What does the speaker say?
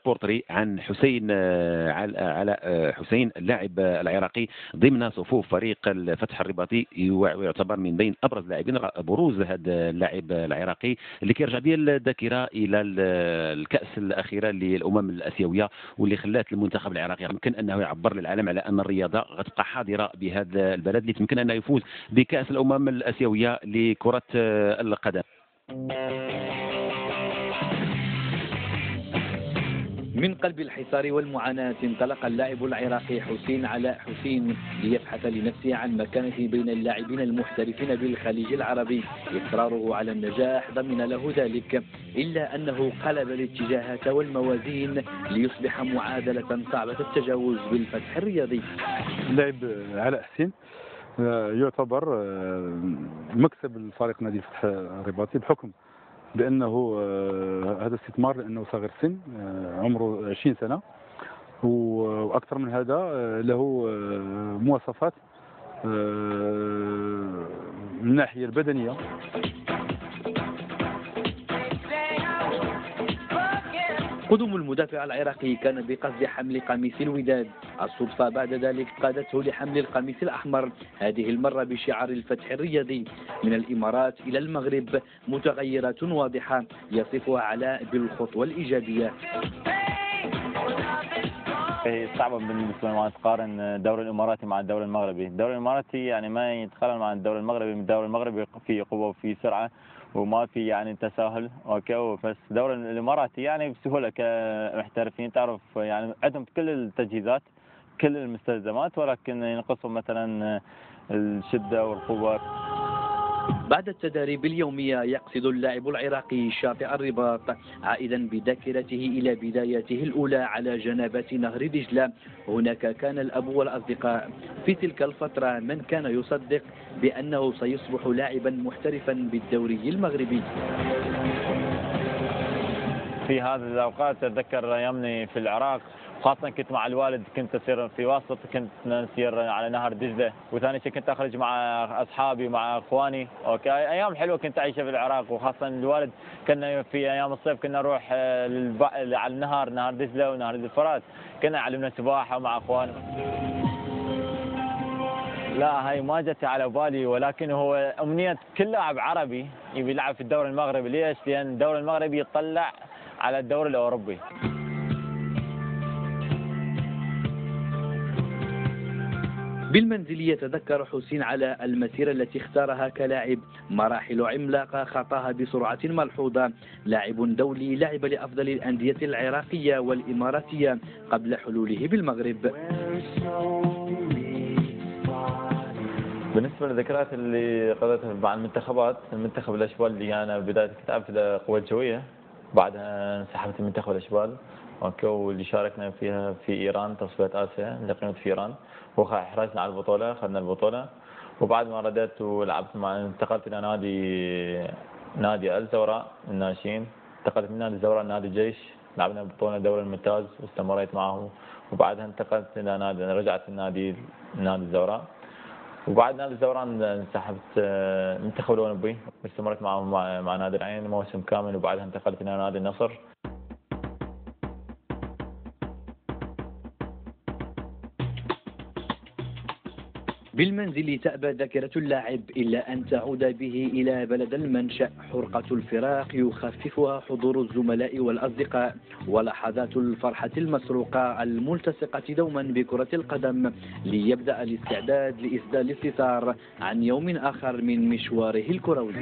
بورتري عن حسين علاء حسين اللاعب العراقي ضمن صفوف فريق الفتح الرباطي، ويعتبر من بين ابرز لاعبين بروز هذا اللاعب العراقي اللي كيرجع بيا الذاكره الى الكاس الاخيره للامم الاسيويه، واللي خلات المنتخب العراقي يمكن انه يعبر للعالم على ان الرياضه غتبقى حاضره بهذا البلد اللي يمكن انه يفوز بكاس الامم الاسيويه لكره القدم. من قلب الحصار والمعاناة انطلق اللاعب العراقي حسين علاء حسين ليبحث لنفسه عن مكانته بين اللاعبين المحترفين بالخليج العربي. إصراره على النجاح ضمن له ذلك، إلا أنه قلب الاتجاهات والموازين ليصبح معادلة صعبة التجاوز بالفتح الرياضي. اللاعب علاء حسين يعتبر مكسب الفريق نادي الفتح الرباطي، بحكم بأنه هذا استثمار، لأنه صغير السن، عمره 20 سنة، وأكثر من هذا له مواصفات من الناحية البدنية. قدوم المدافع العراقي كان بقصد حمل قميص الوداد، الصدفة بعد ذلك قادته لحمل القميص الأحمر، هذه المرة بشعار الفتح الرياضي. من الإمارات إلى المغرب متغيرات واضحة يصفها علاء بالخطوة الإيجابية. صعبة بالنسبة ما تقارن الدوري الإماراتي مع الدوري المغربي. الدوري الإماراتي يعني ما يتقارن مع الدوري المغربي. الدوري المغربي فيه قوة وفيه سرعة وما في يعني تساهل، اوكي، بس الدوري الاماراتي يعني بسهوله كمحترفين، تعرف يعني عندهم كل التجهيزات كل المستلزمات، ولكن ينقصهم مثلا الشده والقوه. بعد التدريب اليومية يقصد اللاعب العراقي شاطئ الرباط، عائدا بذاكرته إلى بداياته الأولى على جنبات نهر دجلة. هناك كان الأب والأصدقاء. في تلك الفترة من كان يصدق بأنه سيصبح لاعبا محترفا بالدوري المغربي. في هذه الأوقات أتذكر أيامني في العراق، خاصة كنت مع الوالد، كنت أسير في واسط، كنت نسير على نهر دجلة، وثاني شيء كنت أخرج مع أصحابي مع إخواني، أوكي، أيام حلوة كنت أعيشها في العراق. وخاصة الوالد كنا في أيام الصيف كنا نروح على النهر، نهر دجلة ونهر الفرات، كنا علمنا سباحة مع إخواني. لا، هاي ما جت على بالي، ولكن هو أمنية كل لاعب عربي يبي يلعب في الدوري المغربي. ليش؟ لأن الدوري المغربي يطلع على الدوري الأوروبي. بالمنزل يتذكر حسين على المسيرة التي اختارها كلاعب، مراحل عملاقة خطاها بسرعة ملحوظة. لاعب دولي لعب لأفضل الأندية العراقية والإماراتية قبل حلوله بالمغرب. بالنسبة للذكريات اللي قضيتها مع المنتخبات، المنتخب الأشبال اللي أنا بداية كنت ألعب في القوى الجوية، بعدها انسحبت من منتخب الأشبال، اوكي، واللي شاركنا فيها في إيران تصفيات آسيا اللي قيمت في إيران، وحرزنا على البطولة، أخذنا البطولة. وبعد ما رديت ولعبت انتقلت إلى نادي الزوراء الناشئين، انتقلت من نادي الزوراء لنادي الجيش، لعبنا بطولة الدوري الممتاز واستمريت معه. وبعدها انتقلت إلى رجعت نادي الزوراء، وبعد نادي الزوران انسحبت المنتخب الاولمبي، واستمرت مع نادي العين موسم كامل، وبعدها انتقلت الى نادي النصر. بالمنزل تأبى ذاكرة اللاعب إلا أن تعود به إلى بلد المنشأ. حرقة الفراق يخففها حضور الزملاء والأصدقاء، ولحظات الفرحة المسروقة الملتصقة دوما بكرة القدم، ليبدأ الاستعداد لإسدال الستار عن يوم آخر من مشواره الكروي.